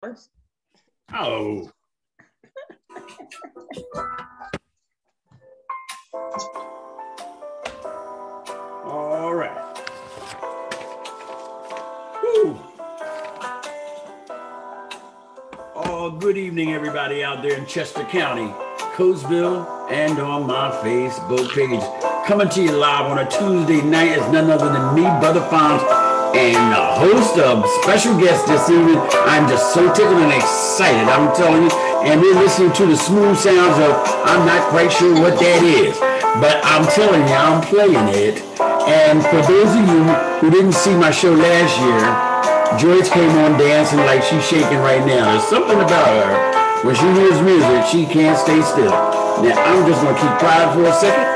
first. Oh. All right. Woo. Oh, good evening, everybody out there in Chester County, Coatesville, and on my Facebook page. Coming to you live on a Tuesday night is none other than me, Brother Fonz, and the host of special guest this evening. I'm just so tickled and excited, I'm telling you. And we're listening to the smooth sounds of, I'm not quite sure what that is, but I'm telling you, I'm playing it. And for those of you who didn't see my show last year, Joyce came on dancing like she's shaking right now. There's something about her. When she hears music, she can't stay still. Now, I'm just going to keep quiet for a second.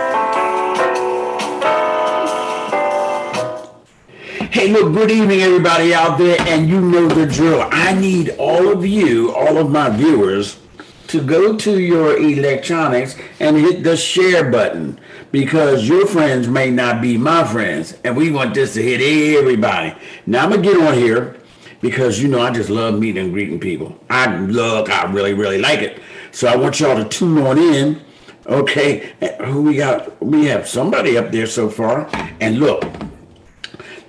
Hey, look, good evening, everybody out there, and you know the drill. I need all of you, all of my viewers, to go to your electronics and hit the share button, because your friends may not be my friends, and we want this to hit everybody. Now, I'm going to get on here because, you know, I just love meeting and greeting people. I really, really like it. So I want y'all to tune on in. Okay, who we got? We have somebody up there so far. And look,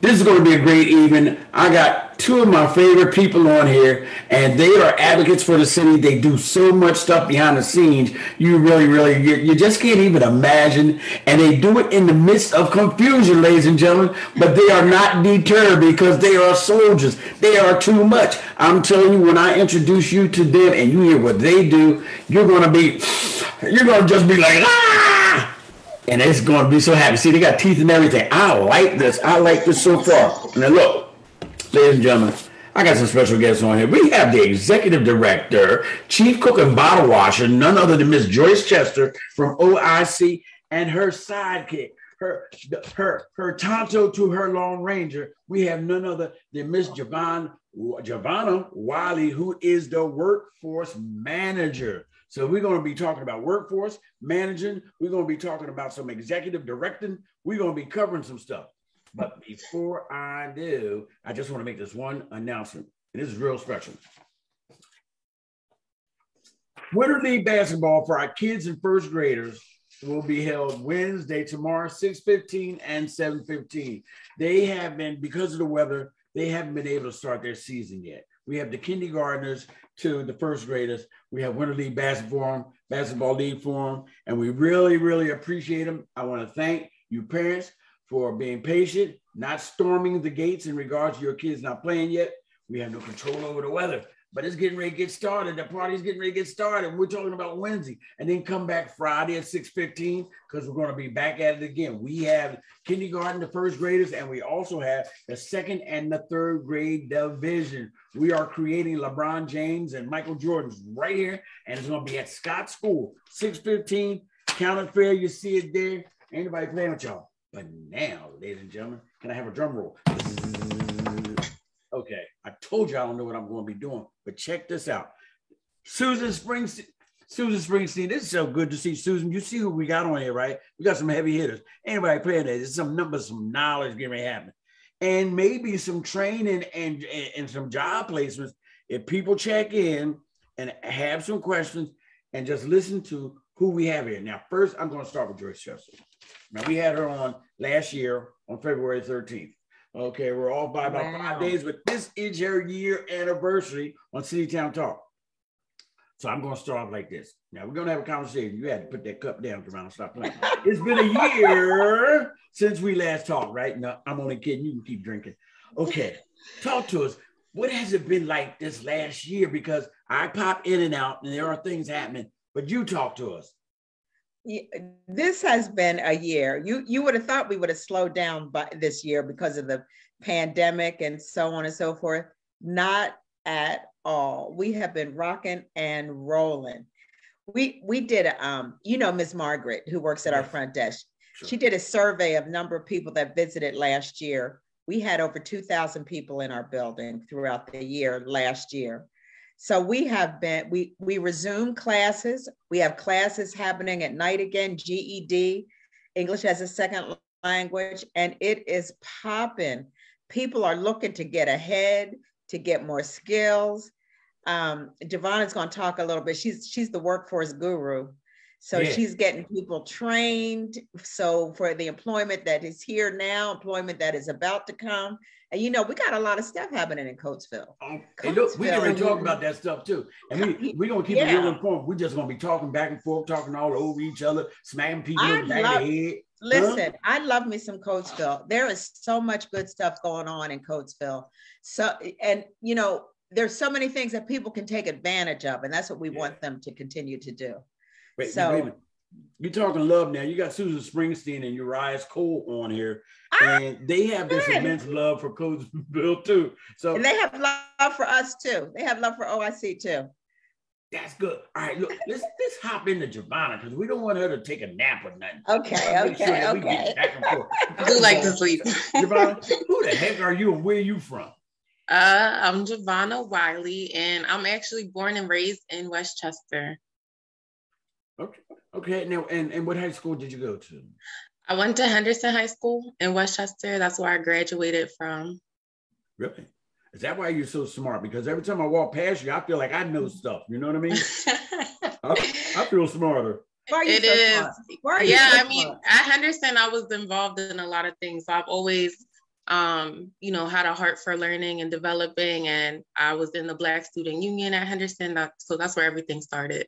this is going to be a great evening. I got two of my favorite people on here, and they are advocates for the city. They do so much stuff behind the scenes. You really, you just can't even imagine. And they do it in the midst of confusion, ladies and gentlemen. But they are not deterred because they are soldiers. They are too much. I'm telling you, when I introduce you to them and you hear what they do, you're going to just be like, ah! And it's going to be so happy. See, they got teeth and everything. I like this. I like this so far. Now, look, ladies and gentlemen, I got some special guests on here. We have the executive director, chief cook and bottle washer, none other than Miss Joyce Chester from O.I.C., and her sidekick, her tonto to her Lone Ranger. We have none other than Miss Giovanna Wiley, who is the workforce manager. So we're going to be talking about workforce managing. We're going to be talking about some executive directing. We're going to be covering some stuff. But before I do, I just want to make this one announcement. And this is real special. Winter League basketball for our kids and first graders will be held Wednesday, tomorrow, 6:15 and 7:15. They have been, because of the weather, they haven't been able to start their season yet. We have the kindergartners to the first graders. We have Winter League basketball league for them, and we really appreciate them. I want to thank you parents for being patient, not storming the gates in regards to your kids not playing yet. We have no control over the weather, but it's getting ready to get started. The party's getting ready to get started. We're talking about Wednesday, and then come back Friday at 6:15 because we're going to be back at it again. We have kindergarten to first graders, and we also have the second and the third grade division. We are creating LeBron James and Michael Jordan's right here, and it's going to be at Scott School, 6:15. County Fair, you see it there. Ain't nobody playing with y'all. But now, ladies and gentlemen, can I have a drum roll? Okay, I told you I don't know what I'm going to be doing, but check this out. Susan Springsteen, this is so good to see, Susan. You see who we got on here, right? We got some heavy hitters. Anybody playing that? There's some numbers, some knowledge getting ready to happen. And maybe some training and some job placements. If people check in and have some questions and just listen to who we have here. Now, first, I'm going to start with Joyce Chester. Now, we had her on last year on February 13th. Okay, we're off by about 5 days, but this is her year anniversary on City Town Talk. So I'm going to start off like this. Now, we're going to have a conversation. You had to put that cup down, Jerome. Stop playing. It's been a year since we last talked, right? No, I'm only kidding. You can keep drinking. Okay, talk to us. What has it been like this last year? Because I pop in and out, and there are things happening, but you talk to us. This has been a year. You would have thought we would have slowed down by this year because of the pandemic and so on and so forth. Not at all. We have been rocking and rolling. We did Miss Margaret, who works at our front desk. Sure. She did a survey of number of people that visited last year. We had over 2,000 people in our building throughout the year last year. So we resumed classes. We have classes happening at night again, GED, English as a second language, and it is popping. People are looking to get ahead, to get more skills. Devon is going to talk a little bit. She's the workforce guru. So Yeah. she's getting people trained. So for the employment that is here now, employment that is about to come. And you know, we got a lot of stuff happening in Coatesville. Hey, look, we can already talk about that stuff too. And we're going to keep it real informed. We're just going to be talking back and forth, talking all over each other, smacking people in the back of the head. Listen, I love me some Coatesville. There is so much good stuff going on in Coatesville. So, and you know, there's so many things that people can take advantage of. And that's what we want them to continue to do. Wait, you're talking love now. You got Susan Springsteen and Uriah Cole on here, and they have this immense love for Coatesville too. So, and they have love for us too. They have love for O.I.C. too. That's good. All right, look, let's hop into Giovanna because we don't want her to take a nap or nothing. Okay. I do like to sleep. Giovanna, who the heck are you and where are you from? I'm Giovanna Wiley, and I'm actually born and raised in Westchester. Okay. Now, and what high school did you go to? I went to Henderson High School in Westchester. That's where I graduated from. Really? Is that why you're so smart? Because every time I walk past you, I feel like I know stuff. You know what I mean? I feel smarter. It is. Yeah, I mean, at Henderson, I was involved in a lot of things. So I've always, you know, had a heart for learning and developing. And I was in the Black Student Union at Henderson. So that's where everything started.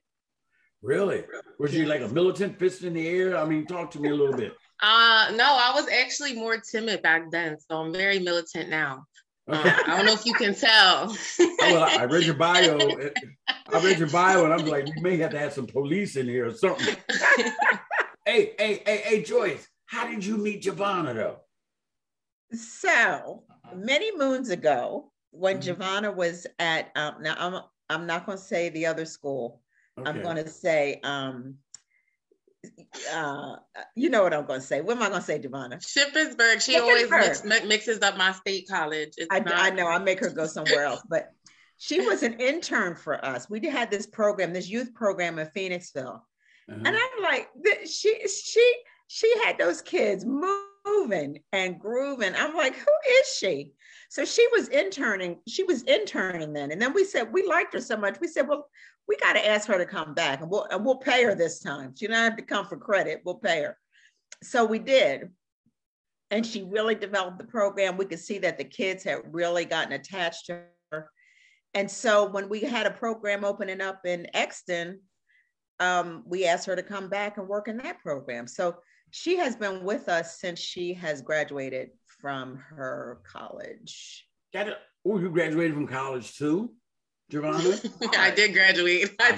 Really? Was you like a militant, fist in the air? I mean, talk to me a little bit. No, I was actually more timid back then. So I'm very militant now. Okay. I don't know if you can tell. Well, I read your bio. And I'm like, you may have to have some police in here or something. Hey, Joyce, how did you meet Giovanna though? So many moons ago, when Giovanna was at, now I'm not going to say the other school. Okay. I'm going to say, you know what I'm going to say. What am I going to say, Giovanna? Shippensburg. She always mixes up my state college. I know. I make her go somewhere else. But she was an intern for us. We had this program, this youth program in Phoenixville. And I'm like, she had those kids moving and grooving. I'm like, who is she? So she was interning then. And then we said, we liked her so much. We said, well, we got to ask her to come back and we'll pay her this time. She don't have to come for credit. We'll pay her. So we did. And she really developed the program. We could see that the kids had really gotten attached to her. And so when we had a program opening up in Exton, we asked her to come back and work in that program. So she has been with us since she has graduated from her college. You graduated from college too, Giovanna? I did graduate. I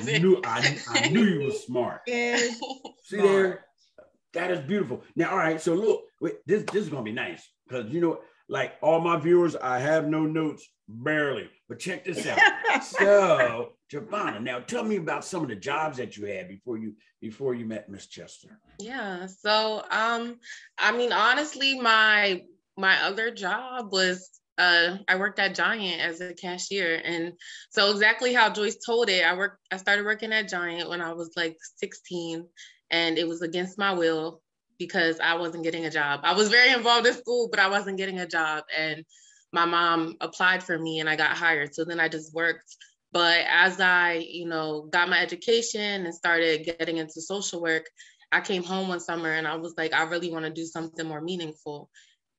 knew you were smart. See there? That is beautiful. Now, all right. So look, this is gonna be nice because you know, like all my viewers, I have no notes, barely. But check this out. So, Giovanna, now tell me about some of the jobs that you had before you met Miss Chester. Yeah. So, I mean, honestly, my other job was I worked at Giant as a cashier. And so exactly how Joyce told it, I started working at Giant when I was like 16, and it was against my will because I wasn't getting a job. I was very involved in school, but I wasn't getting a job. And my mom applied for me and I got hired. So then I just worked. But as I, you know, got my education and started getting into social work, I came home one summer and I was like, I really want to do something more meaningful.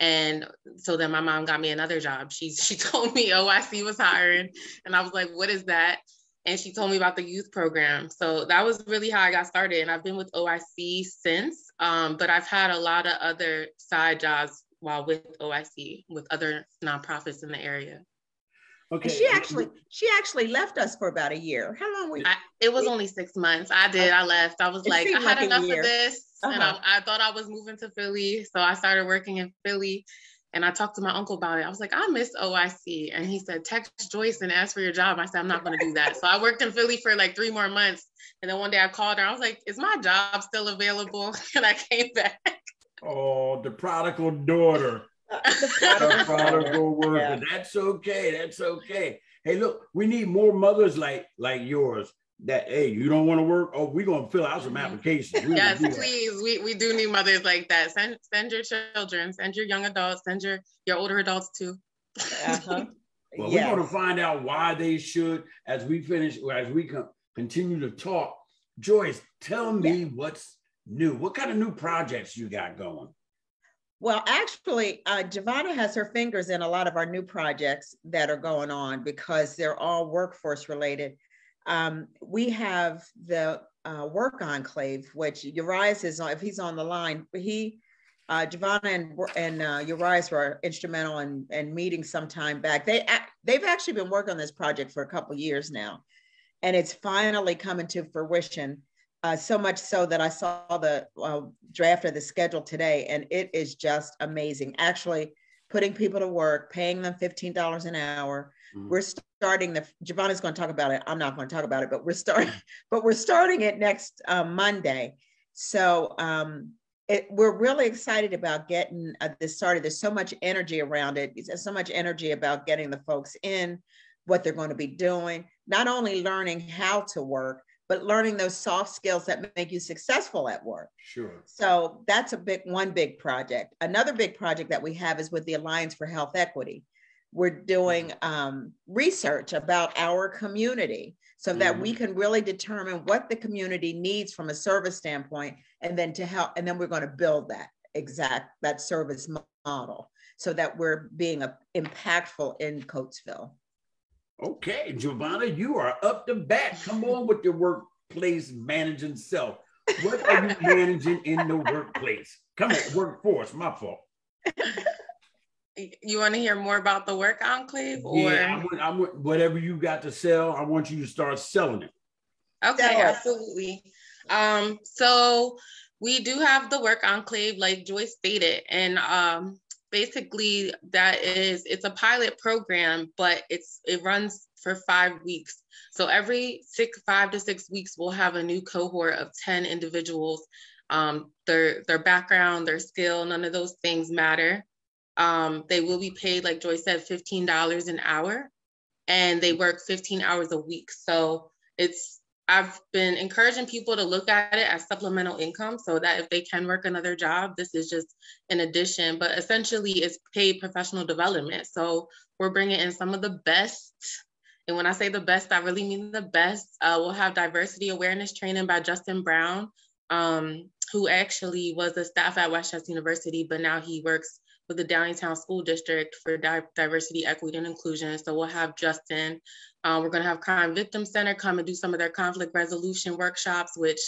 And so then my mom got me another job. She told me O.I.C was hiring. And I was like, what is that? And she told me about the youth program. So that was really how I got started. And I've been with O.I.C since, but I've had a lot of other side jobs while with O.I.C with other nonprofits in the area. Okay. And she actually left us for about a year. How long were you? It was only 6 months. I left. I was like, I had enough of this. And I thought I was moving to Philly. So I started working in Philly and I talked to my uncle about it. I was like, I miss O.I.C. And he said, text Joyce and ask for your job. I said, I'm not going to do that. So I worked in Philly for like 3 more months. And then one day I called her. I was like, is my job still available? And I came back. Oh, the prodigal daughter. The prodigal worker. Yeah. That's okay. Hey, look, we need more mothers like yours. That hey, you don't want to work? Oh, we're gonna fill out some applications. Yes, please. We do need mothers like that. Send your children, send your young adults, send your older adults too. Well, we're going to find out why they should as we continue to talk. Joyce, tell me what's new. What kind of new projects you got going? Well, actually, Giovanna has her fingers in a lot of our new projects that are going on because they're all workforce related. We have the Work Enclave, which Urias is on. If he's on the line, Giovanna and Urias were instrumental in meeting some time back. They've actually been working on this project for a couple of years now, and it's finally coming to fruition. So much so that I saw the draft of the schedule today, and it is just amazing. Actually, putting people to work, paying them $15 an hour. Mm-hmm. We're starting Giovanna's going to talk about it. I'm not going to talk about it, but we're starting it next Monday. So we're really excited about getting this started. There's so much energy around it. There's so much energy about getting the folks in, what they're going to be doing, not only learning how to work, but learning those soft skills that make you successful at work. Sure. So that's one big project. Another big project that we have is with the Alliance for Health Equity. We're doing research about our community so that we can really determine what the community needs from a service standpoint, and then we're going to build that service model so that we're being impactful in Coatesville. Okay, Giovanna, you are up to bat. Come on with your workplace managing self. What are you managing in the workplace? Come on, workforce, my fault. You want to hear more about the Work Enclave? Yeah, I want whatever you got to sell, I want you to start selling it. Okay, absolutely. So we do have the Work Enclave, like Joyce stated, and basically it's a pilot program, but it runs for 5 weeks. So every 5 to 6 weeks, we'll have a new cohort of 10 individuals. Their background, their skill, none of those things matter. They will be paid, like Joyce said, $15 an hour, and they work 15 hours a week. So I've been encouraging people to look at it as supplemental income so that if they can work another job, this is just an addition, but essentially it's paid professional development. So we're bringing in some of the best. And when I say the best, I really mean the best. We'll have diversity awareness training by Justin Brown, who actually was a staff at Westchester University, but now he works with the Downtown School District for diversity, equity, and inclusion. So we'll have Justin. We're going to have Crime Victim Center come and do some of their conflict resolution workshops, which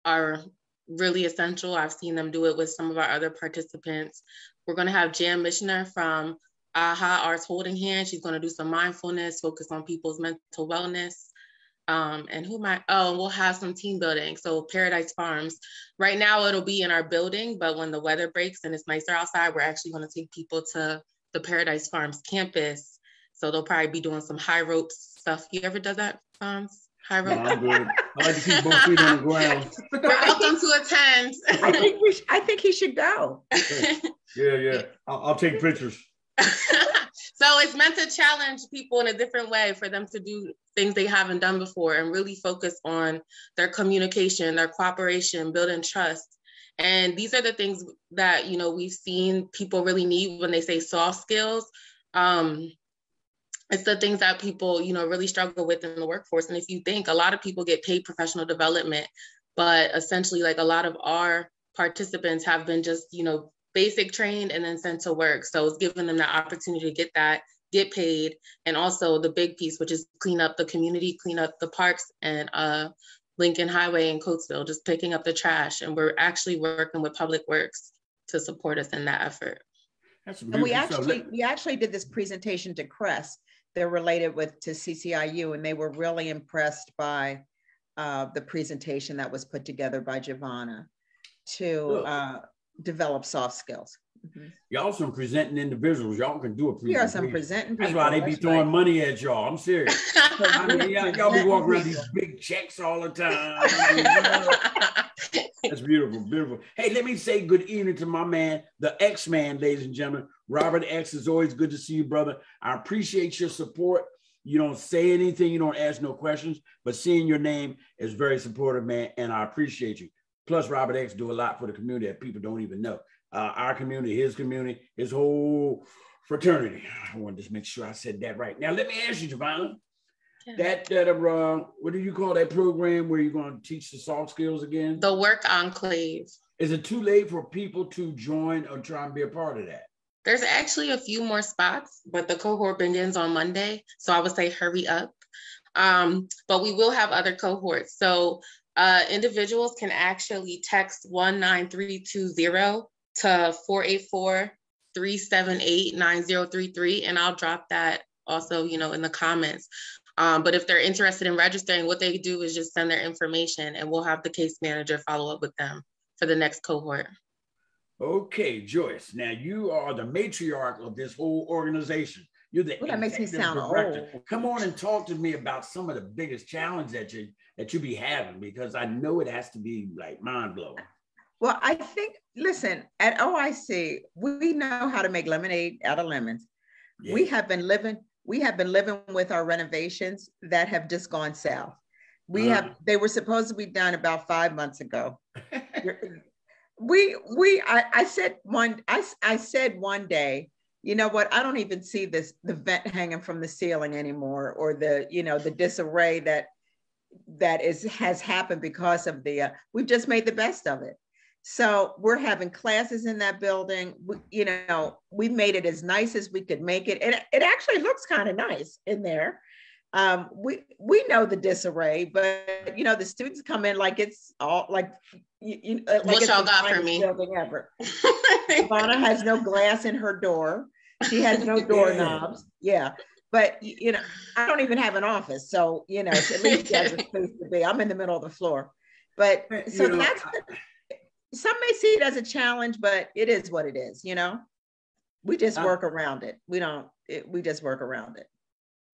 are really essential. I've seen them do it with some of our other participants. We're going to have Jan Mishner from AHA Arts Holding Hand. She's going to do some mindfulness, focus on people's mental wellness. And we'll have some team building. So Paradise Farms, right now it'll be in our building, but when the weather breaks and it's nicer outside, we're actually going to take people to the Paradise Farms campus. So they'll probably be doing some high ropes stuff. You ever done that, Farms? High ropes? No, I'm good. I like to keep both feet on the ground. You're welcome to attend. I think he should go. Yeah. I'll take pictures. So it's meant to challenge people in a different way for them to do things they haven't done before and really focus on their communication, their cooperation, building trust. And these are the things that, we've seen people really need when they say soft skills. It's the things that people, really struggle with in the workforce. And if you think, a lot of people get paid professional development, but essentially like a lot of our participants have been just, basic trained and then sent to work. So it's giving them the opportunity to get paid. And also the big piece, which is clean up the community, clean up the parks and Lincoln Highway in Coatesville, just picking up the trash. And we're actually working with Public Works to support us in that effort. And we actually did this presentation to CREST. They're related to CCIU, and they were really impressed by the presentation that was put together by Giovanna to develop soft skills. Mm-hmm. Y'all some presenting individuals. Y'all can do a presentation. We are some presenting people. That's why they be throwing money at y'all. I'm serious. Y'all be walking around these big checks all the time. That's beautiful. Hey, let me say good evening to my man, the X-Man, ladies and gentlemen. Robert X, is always good to see you, brother. I appreciate your support. You don't say anything, you don't ask no questions, but seeing your name is very supportive, man, and I appreciate you. Plus, Robert X do a lot for the community that people don't even know. Our community, his whole fraternity. I wanted to just make sure I said that right. Now, let me ask you, Giovanna, Yeah. what do you call that program where you're going to teach the soft skills again? The Work Enclave. Is it too late for people to join or try and be a part of that? There's actually a few more spots, but the cohort begins on Monday. So I would say hurry up. But we will have other cohorts. So individuals can actually text 19320 to 484-378-9033. And I'll drop that also, in the comments. But if they're interested in registering, what they do is just send their information and we'll have the case manager follow up with them for the next cohort. Okay, Joyce. Now you are the matriarch of this whole organization. You're the that makes me sound director. old. Come on and talk to me about some of the biggest challenges that you be having, because I know it has to be like mind blowing. Well, I think, listen, at O.I.C, we know how to make lemonade out of lemons. Yeah. We have been living with our renovations that have just gone south. They were supposed to be done about 5 months ago. I said one day, you know what? I don't even see the vent hanging from the ceiling anymore, or the disarray that has happened because of we've just made the best of it. So we're having classes in that building. We made it as nice as we could make it. And it actually looks kind of nice in there. We know the disarray, but the students come in like it's all like what y'all got for me? Building ever. Ivana has no glass in her door. She has no doorknobs. Yeah. But I don't even have an office. So at least she has a space to be. I'm in the middle of the floor. But so some may see it as a challenge, but it is what it is, We just work around it. We just work around it.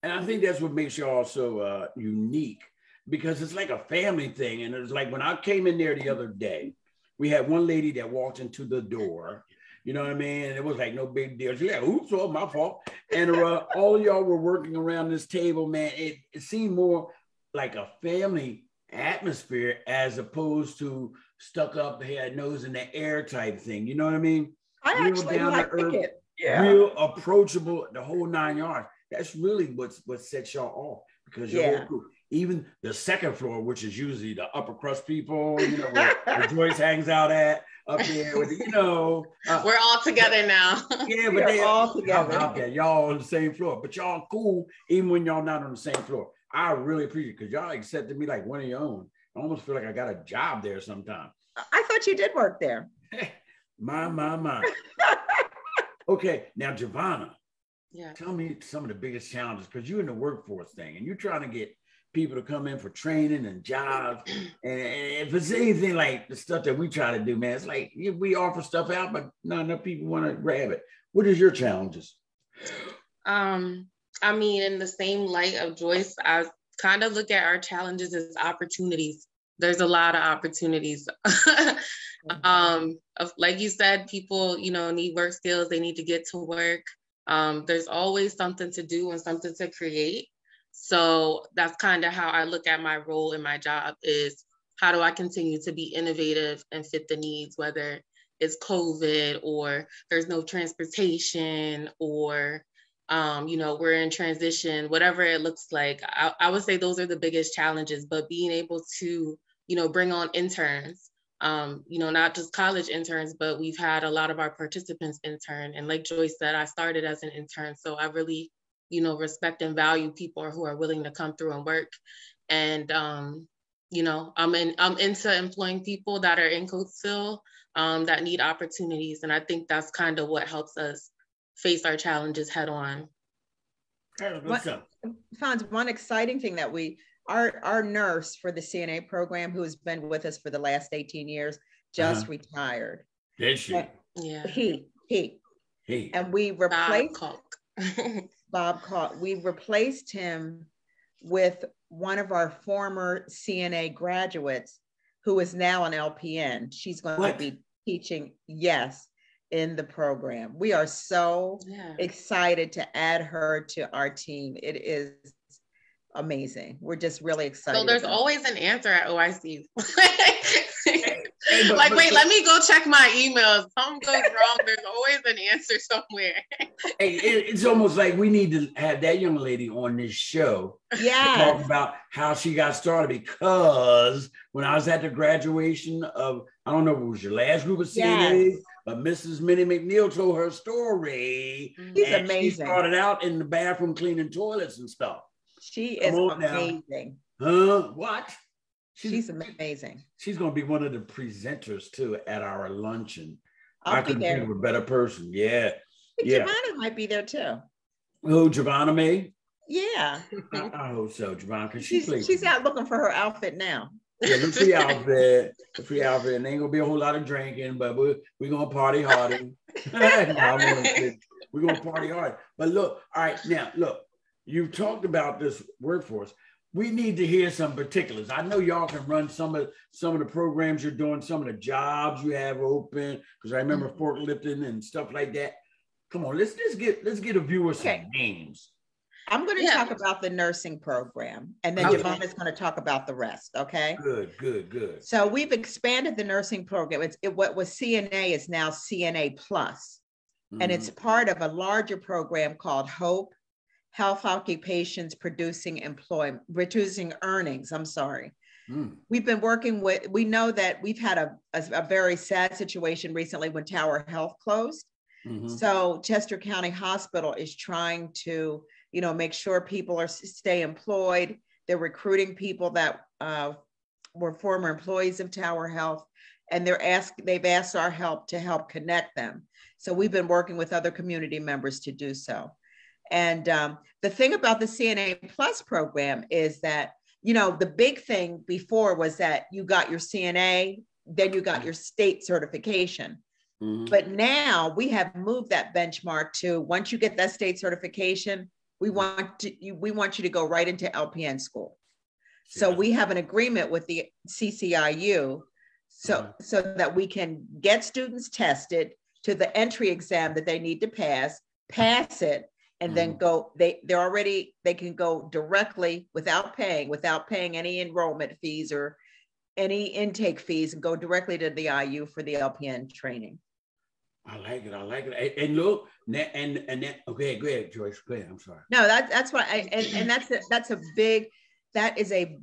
And I think that's what makes y'all so unique, because it's like a family thing. And it was like when I came in there the other day, we had one lady that walked into the door. You know what I mean? And it was like no big deal. She's like, oops, well, my fault. And all of y'all were working around this table, man. It seemed more like a family atmosphere as opposed to stuck up, head, nose in the air type thing. You know what I mean? I actually like it. Yeah. Real approachable, the whole 9 yards. That's really what sets y'all off, because you're even the second floor, which is usually the upper crust people, where Joyce hangs out at up there with we're all together now. Yeah, but they're all together out there. Y'all on the same floor, but y'all cool even when y'all not on the same floor. I really appreciate it, because y'all accepted me like one of your own. I almost feel like I got a job there sometimes. I thought you did work there. My. Okay, now Giovanna. Yeah. Tell me some of the biggest challenges, because you're in the workforce thing and you're trying to get people to come in for training and jobs. And if it's anything like the stuff that we try to do, man, it's like we offer stuff out, but not enough people want to grab it. What is your challenges? In the same light of Joyce, I kind of look at our challenges as opportunities. There's a lot of opportunities. Like you said, people, need work skills. They need to get to work. There's always something to do and something to create. So that's kind of how I look at my role in my job, is how do I continue to be innovative and fit the needs, whether it's COVID or there's no transportation or, we're in transition, whatever it looks like. I would say those are the biggest challenges, but being able to, bring on interns, not just college interns, but we've had a lot of our participants intern. And like Joyce said, I started as an intern. So I really, respect and value people who are willing to come through and work. And, I'm into employing people that are in Coatesville that need opportunities. And I think that's kind of what helps us face our challenges head on. One exciting thing that our nurse for the CNA program, who has been with us for the last 18 years, just retired. Did she? Yeah. He. And we replaced Bob Calk. We replaced him with one of our former CNA graduates, who is now an LPN. She's going to be teaching, in the program. We are so excited to add her to our team. It is amazing. We're just really excited. So there's always an answer at O.I.C. Hey, like, wait, let me go check my emails. Something goes wrong. There's always an answer somewhere. Hey, it's almost like we need to have that young lady on this show. Yeah. Talk about how she got started, because when I was at the graduation of, I don't know if it was your last group of CNAs, but Mrs. Minnie McNeil told her story. She's amazing. She started out in the bathroom cleaning toilets and stuff. She is amazing. Huh? What? She's amazing. She's going to be one of the presenters too at our luncheon. I couldn't think of a better person. Yeah. Giovanna might be there too. Oh, Giovanna May? Yeah. I hope so, Giovanna, because she's out looking for her outfit now. Yeah, look for the outfit. Look for the outfit. And ain't gonna be a whole lot of drinking, but we're gonna party hardy. We're gonna party hard. But look, all right, now look, you've talked about this workforce. We need to hear some particulars. I know y'all can run some of the programs you're doing, some of the jobs you have open, because I remember forklifting and stuff like that. Come on, let's get a viewer some names. I'm going to talk about the nursing program, and then Giovanna's going to talk about the rest. Okay. Good. So we've expanded the nursing program. What was CNA is now CNA Plus, and it's part of a larger program called HOPE, Health Occupations Producing Earnings. I'm sorry. We've been working with. We know that we've had a very sad situation recently when Tower Health closed. So Chester County Hospital is trying to, make sure people stay employed. They're recruiting people that were former employees of Tower Health, and they've asked our help to help connect them. So we've been working with other community members to do so. And the thing about the CNA Plus program is that, the big thing before was that you got your CNA, then you got your state certification. But now we have moved that benchmark to, once you get that state certification, we want you to go right into LPN school. So we have an agreement with the CCIU so that we can get students tested to the entry exam that they need to pass it, and then go, they can go directly without paying any enrollment fees or any intake fees, and go directly to the IU for the LPN training. I like it. And look, and then, okay, go ahead, Joyce. Go ahead. I'm sorry. No, that's why, that is a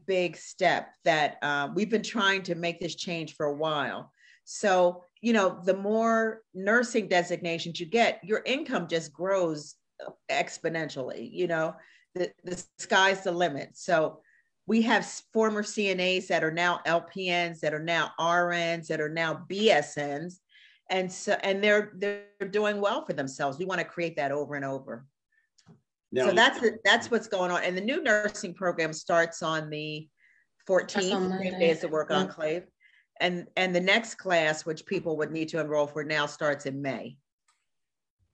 big step that we've been trying to make this change for a while. So, the more nursing designations you get, your income just grows exponentially. The sky's the limit. So we have former CNAs that are now LPNs, that are now RNs, that are now BSNs. And they're doing well for themselves. We want to create that over and over. Now, so that's what's going on. And the new nursing program starts on the 14th, same day as the Work Enclave. And the next class, which people would need to enroll for now, starts in May.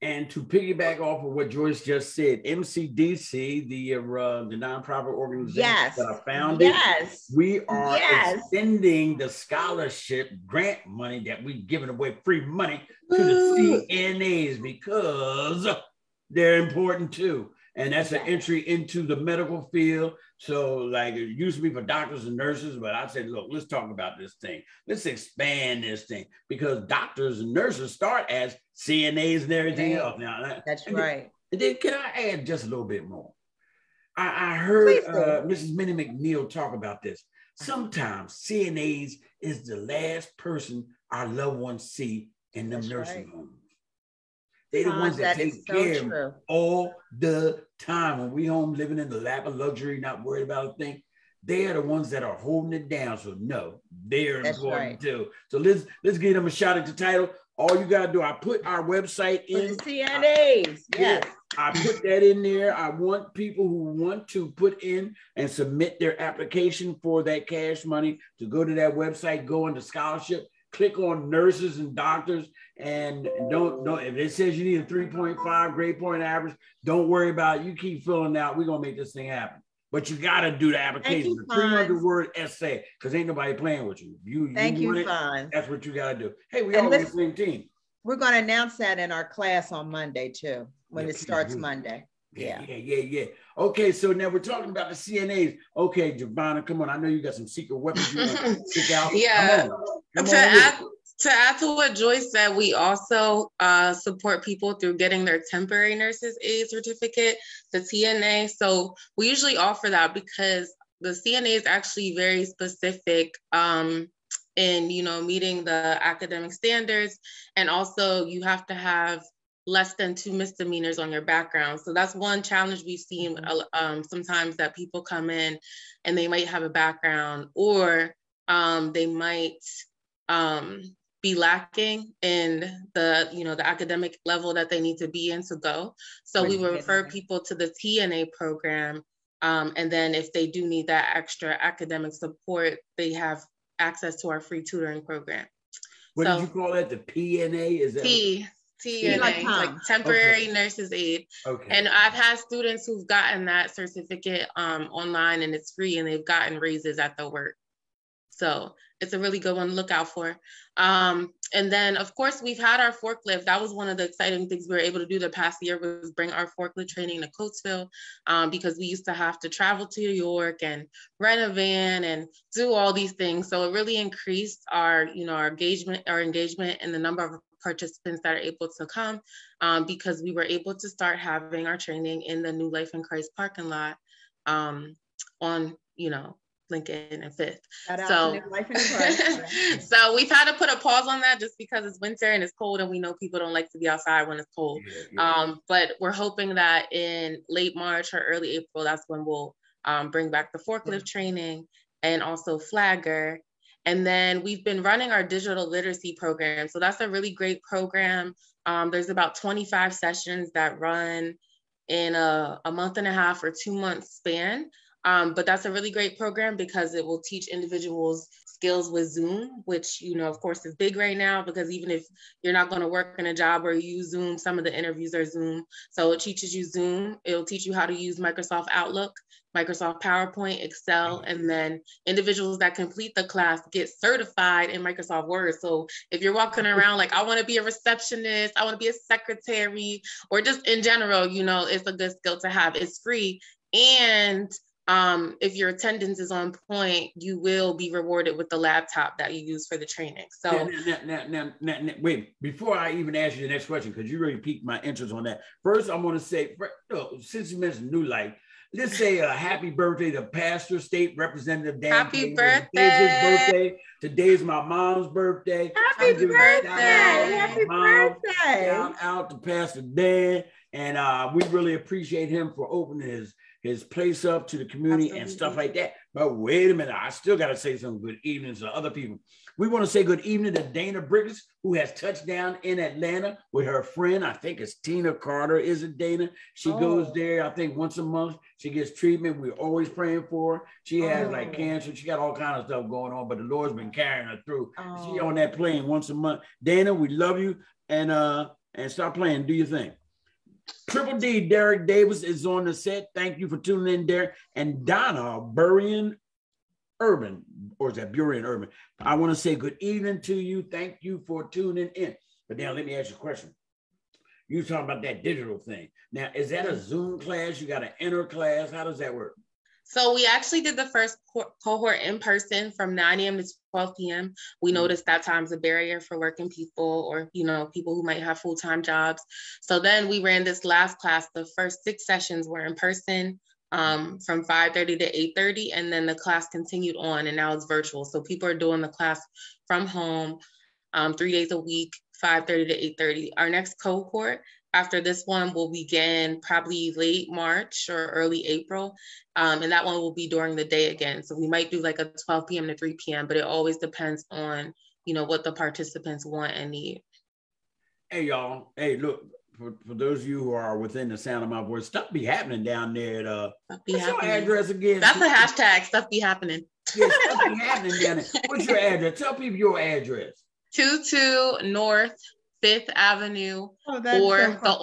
And to piggyback off of what Joyce just said, MCDC, the nonprofit organization that I founded, we are extending the scholarship grant money that we're giving away, free money, to the CNAs, because they're important too. And that's an entry into the medical field. So like it used to be for doctors and nurses, but I said, look, let's talk about this thing. Let's expand this thing, because doctors and nurses start as CNAs and everything else. Now, that's right. And then can I add just a little bit more? I heard Mrs. Minnie McNeil talk about this. Sometimes CNAs is the last person our loved ones see in the nursing homes. They're the ones that take care of them all the time. When we home living in the lap of luxury, not worried about a thing, they are the ones that are holding it down. So no, they're important too. So let's give them a shout at the title. All you gotta do, I put our website in. For the CNAs, I put that in there. I want people who want to put in and submit their application for that cash money to go to that website, go into scholarship, click on nurses and doctors, and don't if it says you need a 3.5 grade point average, don't worry about it. You keep filling out. We're gonna make this thing happen. But you gotta do the application, the 300-word essay, because ain't nobody playing with you. Thank you, Fonz. That's what you gotta do. Hey, we all on the same team. We're gonna announce that in our class on Monday too, when it starts Monday. Yeah. Yeah. Okay, so now we're talking about the CNAs. Okay, Giovanna, come on. I know you got some secret weapons you want to stick out. Yeah. Come on. To add to what Joyce said, we also support people through getting their temporary nurses aid certificate, the TNA. So we usually offer that because the CNA is actually very specific in, you know, meeting the academic standards. And also you have to have less than 2 misdemeanors on your background. So that's one challenge we've seen sometimes, that people come in and they might have a background, or they might be lacking in the, you know, the academic level that they need to be in to go. So we will refer people to the TNA program. And then if they do need that extra academic support, they have access to our free tutoring program. What did you call that? The PNA? Is that TNA, like temporary nurses aid. Okay. And I've had students who've gotten that certificate online, and it's free, and they've gotten raises at the work. So it's a really good one to look out for. And then, of course, we've had our forklift. That was one of the exciting things we were able to do the past year, was bring our forklift training to Coatesville, because we used to have to travel to New York and rent a van and do all these things. So it really increased our, you know, our engagement and the number of participants that are able to come, because we were able to start having our training in the New Life in Christ parking lot on, you know, Lincoln and Fifth. So, so we've had to put a pause on that just because it's winter and it's cold, and we know people don't like to be outside when it's cold. But we're hoping that in late March or early April, that's when we'll bring back the forklift training and also flagger. And then we've been running our digital literacy program. So that's a really great program. There's about 25 sessions that run in a month and a half or 2 month span. But that's a really great program because it will teach individuals skills with Zoom, which, you know, of course, is big right now, because even if you're not going to work in a job where you use Zoom, some of the interviews are Zoom. So it teaches you Zoom. It'll teach you how to use Microsoft Outlook, Microsoft PowerPoint, Excel, and then individuals that complete the class get certified in Microsoft Word. So if you're walking around like, I want to be a receptionist, I want to be a secretary, or just in general, you know, it's a good skill to have. It's free. And if your attendance is on point, you will be rewarded with the laptop that you use for the training. So now, wait, before I even ask you the next question, because you really piqued my interest on that. First, I want to say, since you mentioned New Life, let's say a happy birthday to Pastor State Representative Dan. Happy birthday. Today is my mom's birthday. Happy birthday. Shout out to Pastor Dan. And we really appreciate him for opening his place up to the community and stuff like that. But wait a minute, I still got to say some good evenings to other people. We want to say good evening to Dana Briggs, who has touched down in Atlanta with her friend. I think it's Tina Carter. Is it Dana? She goes there, I think, once a month. She gets treatment. We're always praying for her. She has like cancer. She got all kinds of stuff going on, but the Lord's been carrying her through. She's on that plane once a month. Dana, we love you. And stop playing. Do your thing. Triple D, Derek Davis is on the set. Thank you for tuning in, Derek. And Donna Burien Urban, or is that Burien Urban? I want to say good evening to you. Thank you for tuning in. But now let me ask you a question. You talking about that digital thing. Now, is that a Zoom class? You got an inner class? How does that work? So we actually did the first cohort in person from 9 a.m. to 12 p.m. We noticed that time's a barrier for working people, or, you know, people who might have full-time jobs. So then we ran this last class. The first 6 sessions were in person from 5:30 to 8:30. And then the class continued on, and now it's virtual. So people are doing the class from home 3 days a week, 5:30 to 8:30. Our next cohort after this one will begin probably late March or early April. And that one will be during the day again. So we might do like a 12 p.m. to 3 p.m., but it always depends on, you know, what the participants want and need. Hey, y'all. Hey, look, for those of you who are within the sound of my voice, stuff be happening down there at, what's your address again? That's a hashtag, stuff be happening. Yeah, stuff be happening down there. What's your address? Tell people your address. 22 North 5th Avenue, or the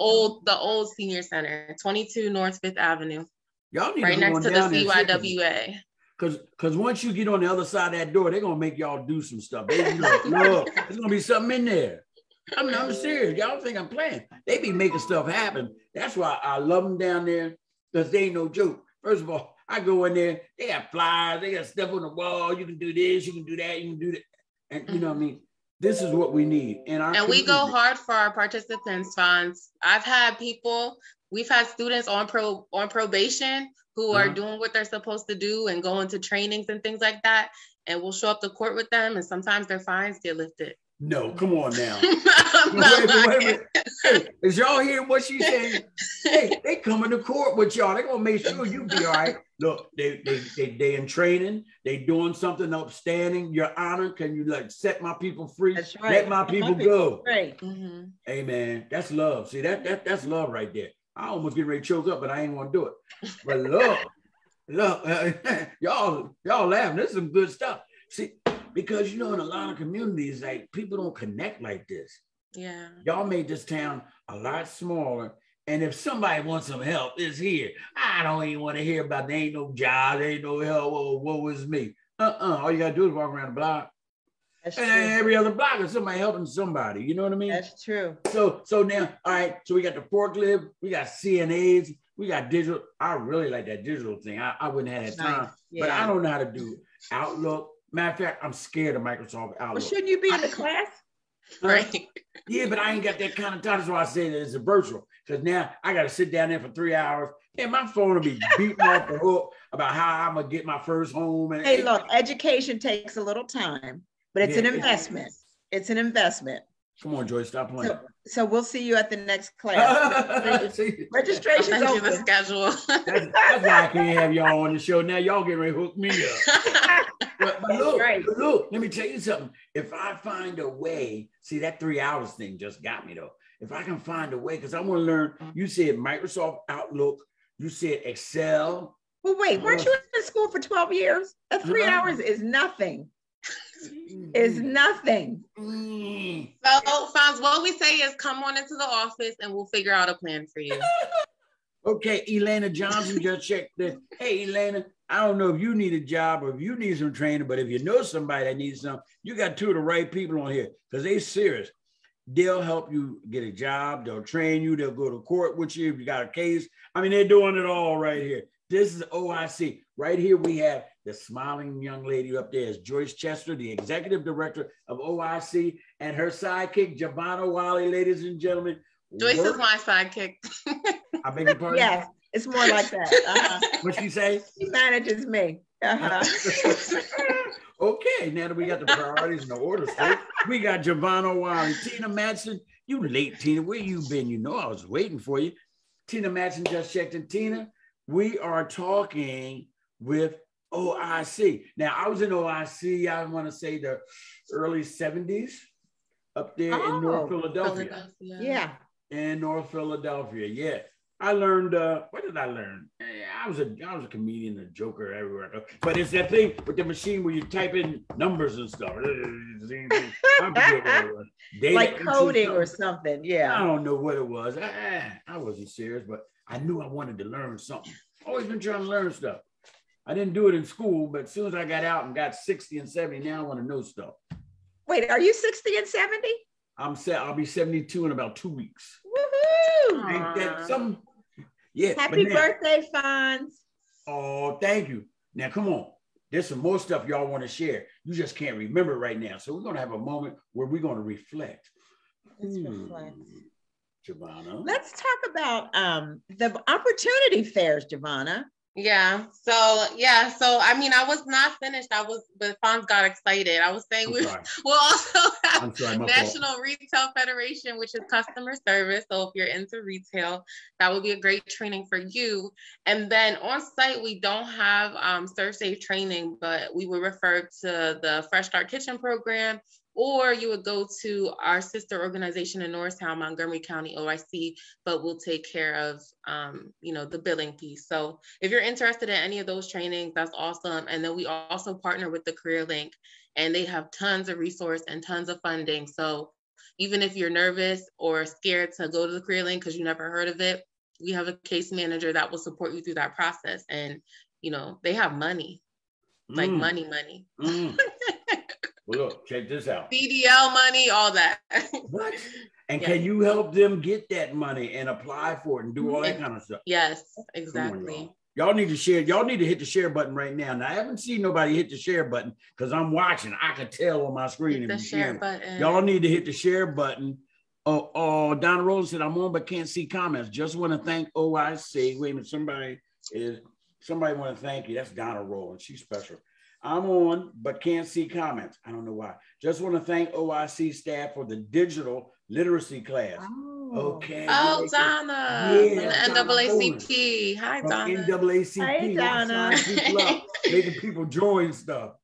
old Senior Center, 22 North 5th Avenue. Y'all need right next to the CYWA. Because once you get on the other side of that door, they're gonna make y'all do some stuff. They like, look, there's gonna be something in there. I'm serious. Y'all think I'm playing. They be making stuff happen. That's why I love them down there, because they ain't no joke. First of all, I go in there, they got flyers, they got stuff on the wall. You can do this, you can do that, you can do that. And you know what I mean? This is what we need. And we go hard for our participants, Fonz. We've had students on probation who are doing what they're supposed to do and going to trainings and things like that. And we'll show up to court with them, and sometimes their fines get lifted. No, come on now. Wait. Hey, is y'all hearing what she's saying? Hey, they coming to court with y'all. They're gonna make sure you be all right. Look, they in training. They doing something upstanding. Your Honor, can you like set my people free? That's right. Let my people go. Right. Mm-hmm. Hey man, that's love. See that's love right there. I almost get ready to choke up, but I ain't gonna do it. But look, y'all laughing. This is some good stuff. See, because in a lot of communities, like people don't connect like this. Yeah. Y'all made this town a lot smaller. And if somebody wants some help, it's here. I don't even want to hear about there ain't no job, there ain't no help. Woe is me. All you gotta do is walk around the block. That's and true. Every other block is somebody helping somebody. You know what I mean? That's true. So now, all right, so we got the forklift, we got CNAs, we got digital. I really like that digital thing. I wouldn't have that time, but I don't know how to do Outlook. Matter of fact, I'm scared of Microsoft Outlook. Well, shouldn't you be in the class? Right. Yeah, but I ain't got that kind of time. That's why I say that it's a virtual. Because now I got to sit down there for 3 hours, and my phone will be beating off the hook about how I'm going to get my first home. And hey, look, education takes a little time, but it's an investment. It's an investment. Come on, Joy, stop playing. So we'll see you at the next class. Registration's open. The schedule. That's why I can't have y'all on the show. Now y'all getting ready to hook me up. But look, let me tell you something. If I find a way, see that 3 hours thing just got me though. If I can find a way, because I want to learn, you said Microsoft Outlook, you said Excel. Well, wait, weren't you in school for 12 years? That 3 hours is nothing. Is nothing. So, Fonz, what we say is come on into the office and we'll figure out a plan for you. Okay, Elena Johnson just checked this. Hey, Elena, I don't know if you need a job or if you need some training, but if you know somebody that needs some, you got two of the right people on here because they serious. They'll help you get a job. They'll train you. They'll go to court with you if you got a case. I mean, they're doing it all right here. This is O.I.C. Right here we have the smiling young lady up there is Joyce Chester, the executive director of O.I.C. and her sidekick, Giovanna Wiley, ladies and gentlemen. Joyce is my sidekick. I beg your pardon? Yes, it's more like that. What'd she say? She manages me. Okay, now that we got the priorities and the order straight, we got Giovanna Wiley. Tina Matson, you late, Tina. Where you been? You know I was waiting for you. Tina Matson just checked in. Tina, we are talking with O.I.C. Now, I was in O.I.C., I want to say the early 70s up there in North Philadelphia. Yeah. In North Philadelphia, yeah. I learned, what did I learn? I was a comedian, a joker everywhere. But it's that thing with the machine where you type in numbers and stuff. Like coding or something, yeah. I don't know what it was. I wasn't serious, but I knew I wanted to learn something. Always been trying to learn stuff. I didn't do it in school, but as soon as I got out and got 60 and 70, now I want to know stuff. Wait, are you 60 and 70? I'll be 72 in about 2 weeks. Woohoo! Ain't that something? Yeah. Happy birthday, Fonz. Oh, thank you. Now, come on. There's some more stuff y'all want to share. You just can't remember right now. So we're going to have a moment where we're going to reflect. Let's reflect. Giovanna. Let's talk about the opportunity fairs, Giovanna. Yeah. So I mean, I was not finished. But Fonz got excited. I was saying we'll also have National Retail Federation, which is customer service. So if you're into retail, that would be a great training for you. And then on site, we don't have Serve Safe training, but we would refer to the Fresh Start Kitchen program, or you would go to our sister organization in Norristown, Montgomery County, O.I.C, but we'll take care of, the billing piece. So if you're interested in any of those trainings, that's awesome. And then we also partner with the Career Link, and they have tons of resource and tons of funding. So even if you're nervous or scared to go to the Career Link because you never heard of it, we have a case manager that will support you through that process. And, they have money, like money. Well, look, check this out. CDL money, all that. What? And can you help them get that money and apply for it and do all that kind of stuff? Yes, exactly. On, y'all need to share. Y'all need to hit the share button right now. Now, I haven't seen nobody hit the share button because I'm watching. I can tell on my screen. Hit the share button. Y'all need to hit the share button. Oh, Donna Rose said, I'm on but can't see comments. Just want to thank O.I.C. Wait a minute, somebody want to thank you. That's Donna Rose. She's special. I'm on but can't see comments. I don't know why. Just want to thank O.I.C. staff for the digital literacy class. Okay. Oh, Donna. From the NAACP. Hi, Donna. NAACP. Hi, Donna. Making people join stuff.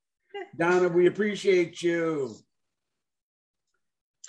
Donna, we appreciate you.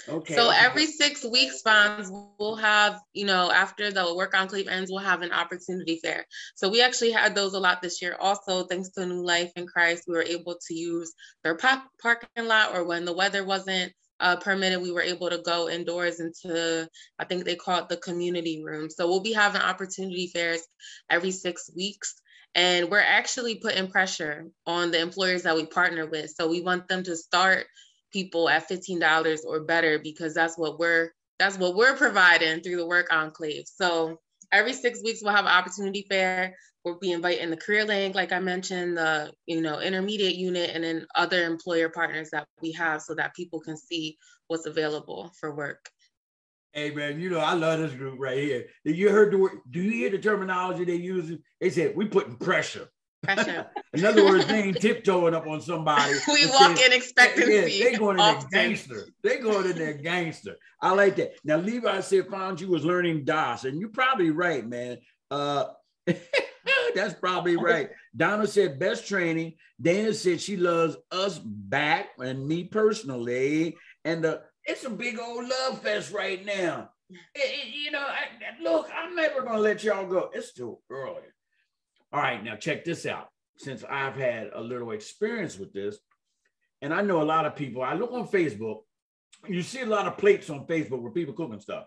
Okay. So every 6 weeks, Fonz, we'll have, after the work enclave ends, we'll have an opportunity fair. So we actually had those a lot this year. Also, thanks to New Life in Christ, we were able to use their parking lot, or when the weather wasn't permitted, we were able to go indoors into, I think they call it the community room. So we'll be having opportunity fairs every 6 weeks. And we're actually putting pressure on the employers that we partner with. So we want them to start people at $15 or better, because that's what we're providing through the work enclave. So every 6 weeks we'll have an opportunity fair. We'll be inviting the career link, like I mentioned, the intermediate unit, and then other employer partners that we have, so that people can see what's available for work. Hey man, I love this group right here. Did you heard the word? Do you hear the terminology they use? They said we putting pressure. In other words, they ain't tiptoeing up on somebody. We walk in expectancy. Yeah, they going in there gangster. They going in there gangster. I like that. Now, Levi said, found you was learning DOS, and you're probably right, man. That's probably right. Donna said, best training. Dana said she loves us back and me personally. And it's a big old love fest right now. Look, I'm never going to let y'all go. It's still early. All right, now check this out. Since I've had a little experience with this, and I know a lot of people, I look on Facebook, you see a lot of plates on Facebook where people cooking stuff.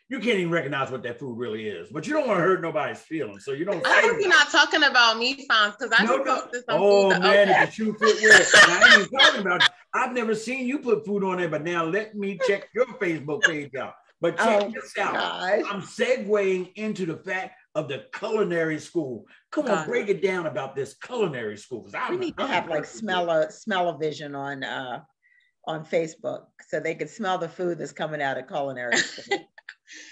You can't even recognize what that food really is, but you don't want to hurt nobody's feelings. So you don't. I hope you're not talking about me, Fonz, because I can post this on food. Man, if the shoe fit well. I ain't even talking about it. I've never seen you put food on there, but now let me check your Facebook page out. But check this out. Gosh. I'm segueing into the fact of the culinary school. Come on, break it down about this culinary school. We need to have like smell-o-vision on Facebook, so they can smell the food that's coming out of culinary school.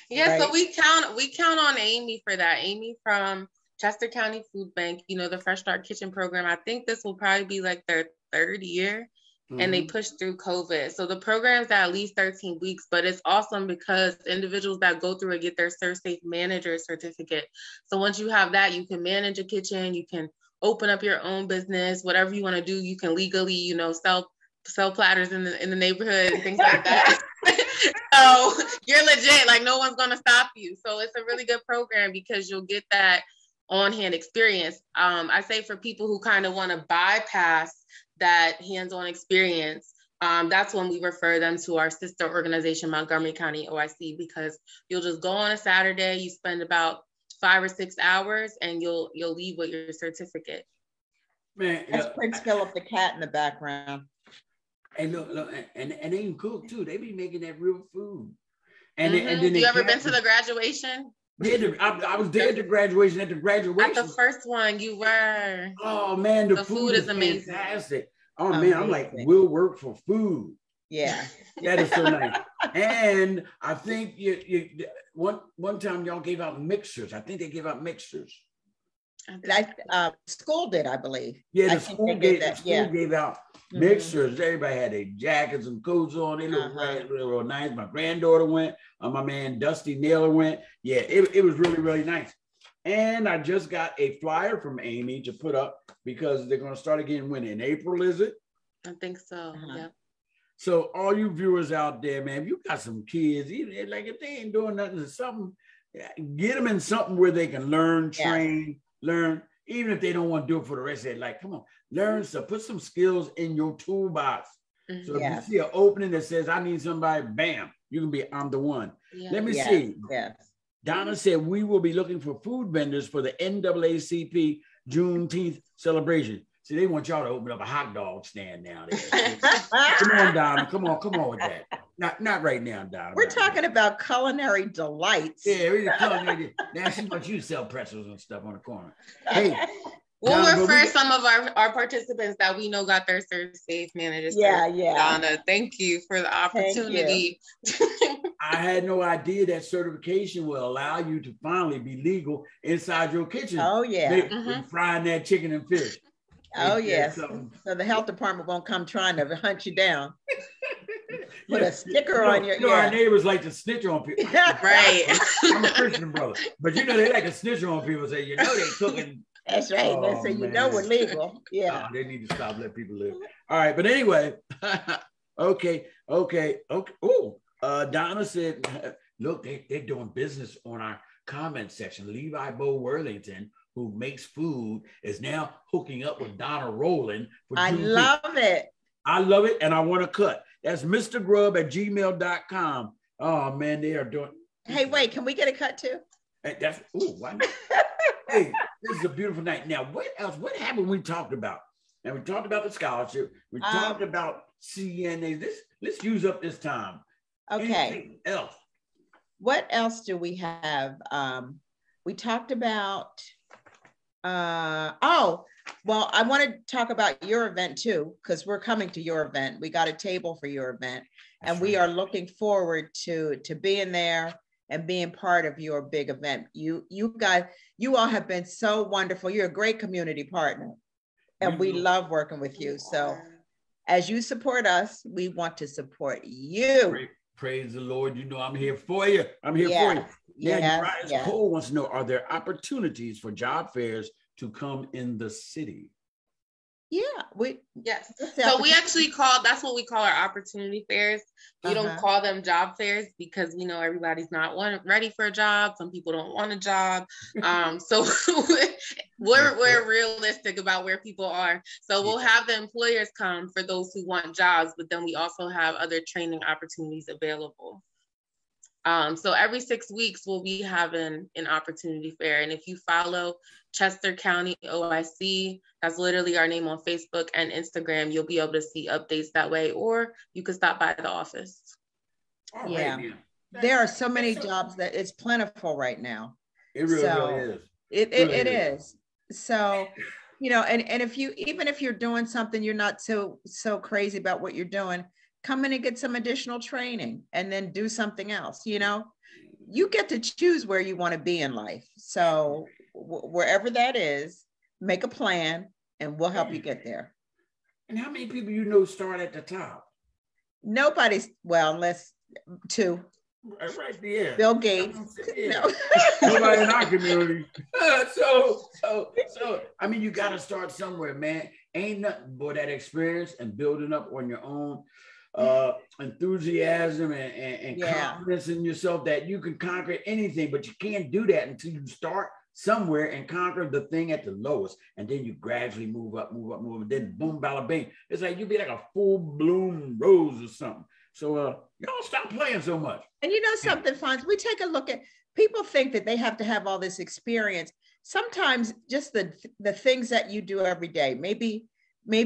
Yeah, right? So we count on Amy for that. Amy from Chester County Food Bank, the Fresh Start Kitchen program. I think this will probably be like their third year. And they pushed through COVID. So the program's at least 13 weeks, but it's awesome because individuals that go through it get their ServSafe Manager certificate. So once you have that, you can manage a kitchen, you can open up your own business, whatever you want to do. You can legally, sell platters in the neighborhood and things like that. So you're legit, like no one's going to stop you. So it's a really good program because you'll get that on-hand experience. I say for people who kind of want to bypass that hands-on experience, that's when we refer them to our sister organization, Montgomery County O.I.C, because you'll just go on a Saturday, you spend about 5 or 6 hours, and you'll leave with your certificate. Man, that's Prince Philip the cat in the background. And look, and they can cook too. They be making that real food. And then you ever been to the graduation? Yeah, I was there at the graduation. At the first one, you were. Oh man, the food is amazing. Fantastic. Oh man, I'm like, we'll work for food. Yeah, that is so nice. And I think one time y'all gave out mixers. I think they gave out mixers. School did, I believe. Yeah, the school gave out mixers. Everybody had their jackets and coats on. They looked real nice. My granddaughter went. My man Dusty Naylor went. Yeah, it was really, really nice. And I just got a flyer from Amy to put up because they're going to start again when in April, is it? I think so. Yeah. So all you viewers out there, man, if you got some kids, even like if they ain't doing nothing, something, get them in something where they can learn, train, learn. Even if they don't want to do it for the rest of their life, come on, learn stuff. Put some skills in your toolbox. So if you see an opening that says, I need somebody, bam, you can be, I'm the one. Yeah. Let me see. Yes. Donna said, we will be looking for food vendors for the NAACP Juneteenth celebration. See, they want y'all to open up a hot dog stand now. Come on, Donna. Come on with that. Not right now, Donna. We're talking about culinary delights. Yeah, we're culinary. Now she wants you to sell pretzels and stuff on the corner. Hey. We'll refer some of our participants that we know got their safe managers. Yeah. Donna, thank you for the opportunity. I had no idea that certification will allow you to finally be legal inside your kitchen. Oh, yeah. Frying that chicken and fish. Oh, yes. So the health department won't come trying to hunt you down. Put a sticker on your. Our neighbors like to snitch on people. Right. I'm a Christian brother, but they like to snitch on people. Say they cooking. That's right. So we're legal. Yeah. They need to stop letting people live. All right, but anyway, okay. Oh, Donna said, look, they're doing business on our comment section. Levi Bo Worthington, who makes food, is now hooking up with Donna Rowland. I love it. I love it, and I want to cut. That's mrgrub@gmail.com. Oh man, they are doing. Hey, wait, can we get a cut too? Why not? Hey, this is a beautiful night. Now, what else? What happened? We talked about, and we talked about the scholarship. We talked about CNAs. Let's use up this time. Okay. Anything else? What else do we have? We talked about. Well, I want to talk about your event too, because we're coming to your event. We got a table for your event, and we are looking forward to being there and being part of your big event. You guys, you all have been so wonderful. You're a great community partner, and we love working with you. So as you support us, we want to support you. Praise the Lord. You know, I'm here for you. I'm here for you. Yeah. Cole wants to know, are there opportunities for job fairs to come in the city? Yes. So we actually that's what we call our opportunity fairs. We don't call them job fairs because we know everybody's not ready for a job. Some people don't want a job. So we're realistic about where people are. So we'll have the employers come for those who want jobs, but then we also have other training opportunities available. So every 6 weeks, we'll be having an opportunity fair. And if you follow Chester County O.I.C, that's literally our name on Facebook and Instagram, you'll be able to see updates that way, or you could stop by the office. There are so many jobs that it's plentiful right now. It really is. It is. So, and if you're doing something, you're not so crazy about what you're doing, come in and get some additional training and then do something else. You get to choose where you want to be in life. So wherever that is, make a plan and we'll help you get there. And how many people start at the top? Nobody's, unless two. Right there. Bill Gates. Yeah. Nobody in our community. So you got to start somewhere, man. Ain't nothing but that experience and building up on your own enthusiasm and confidence in yourself that you can conquer anything, but you can't do that until you start somewhere and conquer the thing at the lowest, and then you gradually move up, and then boom, bada bing. It's like you'd be like a full bloom rose or something. So y'all stop playing so much. And something, Fonz, we take a look at, people think that they have to have all this experience. Sometimes just the things that you do every day, maybe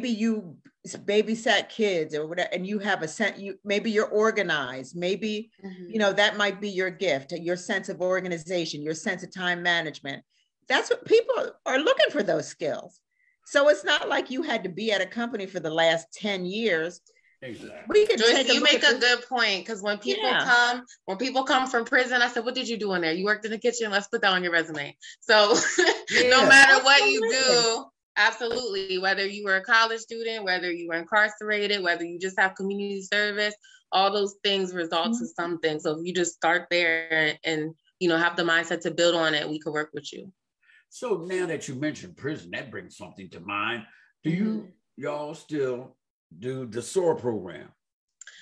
you babysat kids or whatever, and you have maybe you're organized, maybe, that might be your gift, your sense of organization, your sense of time management. That's what people are looking for, those skills. So it's not like you had to be at a company for the last 10 years. Exactly. Joyce, you make a good point, because when people come from prison, I said, what did you do in there? You worked in the kitchen? Let's put that on your resume. So no matter what you do, absolutely, whether you were a college student, whether you were incarcerated, whether you just have community service, all those things result to something. So if you just start there and have the mindset to build on it, we could work with you. So now that you mentioned prison, that brings something to mind. Do y'all still do the SOAR program?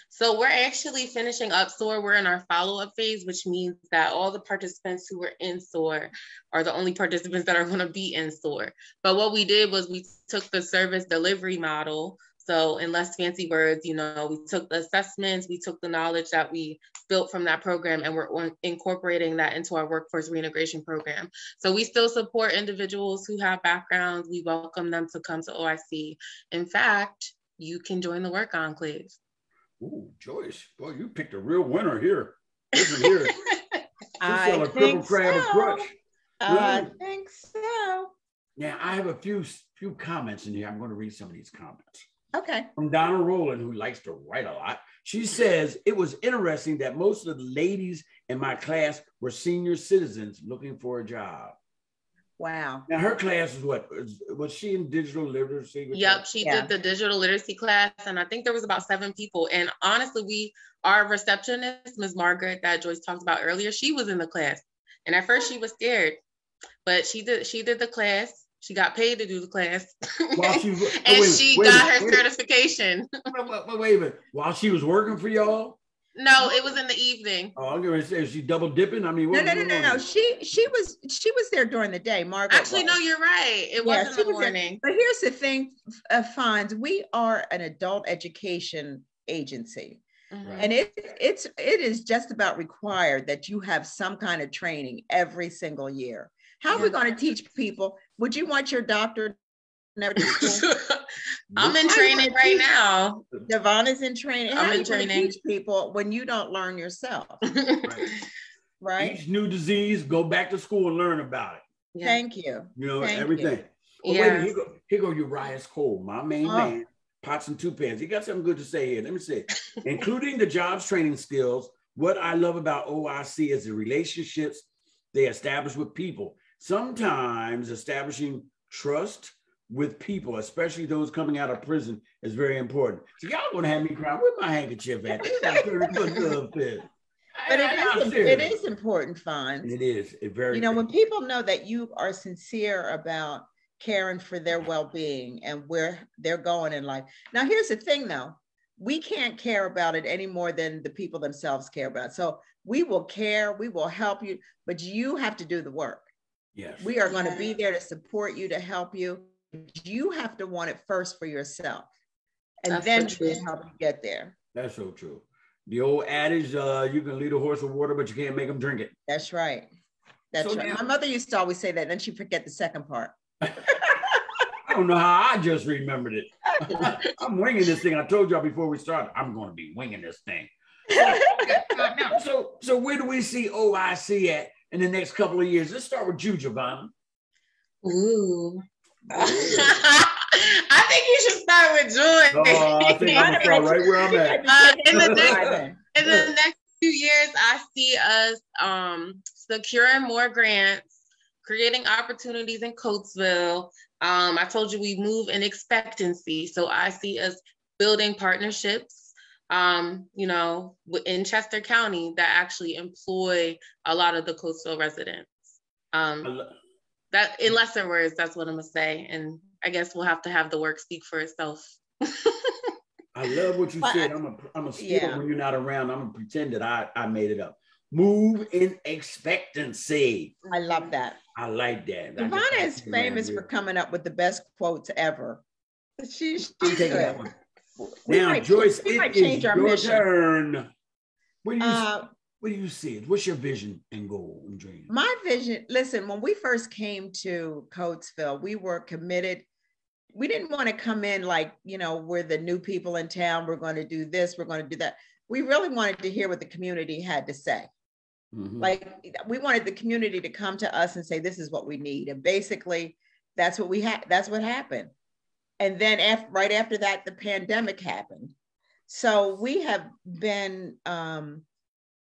So we're actually finishing up SOAR. We're in our follow-up phase, which means that all the participants who were in SOAR are the only participants that are going to be in SOAR. But what we did was we took the service delivery model. So in less fancy words, you know, we took the assessments, we took the knowledge that we built from that program, and we're incorporating that into our workforce reintegration program. So we still support individuals who have backgrounds. We welcome them to come to OIC. In fact, you can join the Work Enclave. Ooh, Joyce, boy, you picked a real winner here. Listen here. I a triple crab a crutch. I think so. Now, I have a few comments in here. I'm going to read some of these comments. Okay. From Donna Rowland, who likes to write a lot. She says, it was interesting that most of the ladies in my class were senior citizens looking for a job. Wow. Now, her class is what? Was she in digital literacy? Yep, she did the digital literacy class, and I think there was about 7 people. And honestly, our receptionist, Ms. Margaret, that Joyce talked about earlier, she was in the class. And at first she was scared, but she did the class. She got paid to do the class. She got her certification. Wait a minute. While she was working for y'all? No, it was in the evening. Oh, I'm going to say, is she double dipping? I mean, no. She was there during the day, Margaret. Actually, no, you're right. It wasn't in the morning. But here's the thing, Fonz, we are an adult education agency. Mm-hmm. And it is just about required that you have some kind of training every single year. How are we going to teach people? Would you want your doctor never to school? I'm in training right now. Devon is in training. How I'm are in training. Teach people when you don't learn yourself? Right. Each new disease, go back to school and learn about it. Yeah. Thank you. You know, everything. Well, yeah. Wait, here go Urias Cole, my main man, pots and 2 pans. He got something good to say here. Let me say, including the jobs training skills, what I love about O.I.C. is the relationships they establish with people. Sometimes establishing trust with people, especially those coming out of prison, is very important. So y'all gonna have me cry. Where's my handkerchief at? But it is important, Fonz. It is. It very. You know, when people know that you are sincere about caring for their well-being and where they're going in life. Now, here's the thing, though. We can't care about it any more than the people themselves care about it. So we will care, we will help you, but you have to do the work. Yes. We are going to be there to support you, to help you. You have to want it first for yourself. And then we can help you get there. That's so true. The old adage, you can lead a horse with water, but you can't make them drink it. That's right. That's right. My mother used to always say that, then she'd forget the second part. I don't know how I just remembered it. I'm winging this thing. I told y'all before we started, I'm going to be winging this thing. So where do we see OIC at in the next couple of years? Let's start with you, Giovanna. Ooh. I think you should start with Joy. I think I'm gonna start right where I'm at. In the next few years, I see us securing more grants, creating opportunities in Coatesville. I told you we move in expectancy, so I see us building partnerships, you know, in Chester County that actually employ a lot of the Coatesville residents. That in lesser words, that's what I'm gonna say. And I guess we'll have to have the work speak for itself. I love what you said. I'm a steal when you're not around. I'm gonna pretend that I made it up. Move in expectancy. I love that. I like that. Giovanna is famous for coming up with the best quotes ever. She's good. Now, Joyce, it is your turn. What do you see? What's your vision and goal and dream? My vision, listen, when we first came to Coatesville, we were committed. We didn't want to come in like, you know, we're the new people in town. We're going to do this. We're going to do that. We really wanted to hear what the community had to say. Mm-hmm. Like we wanted the community to come to us and say, this is what we need. And basically that's what we had. That's what happened. And then right after that, the pandemic happened. So we have been,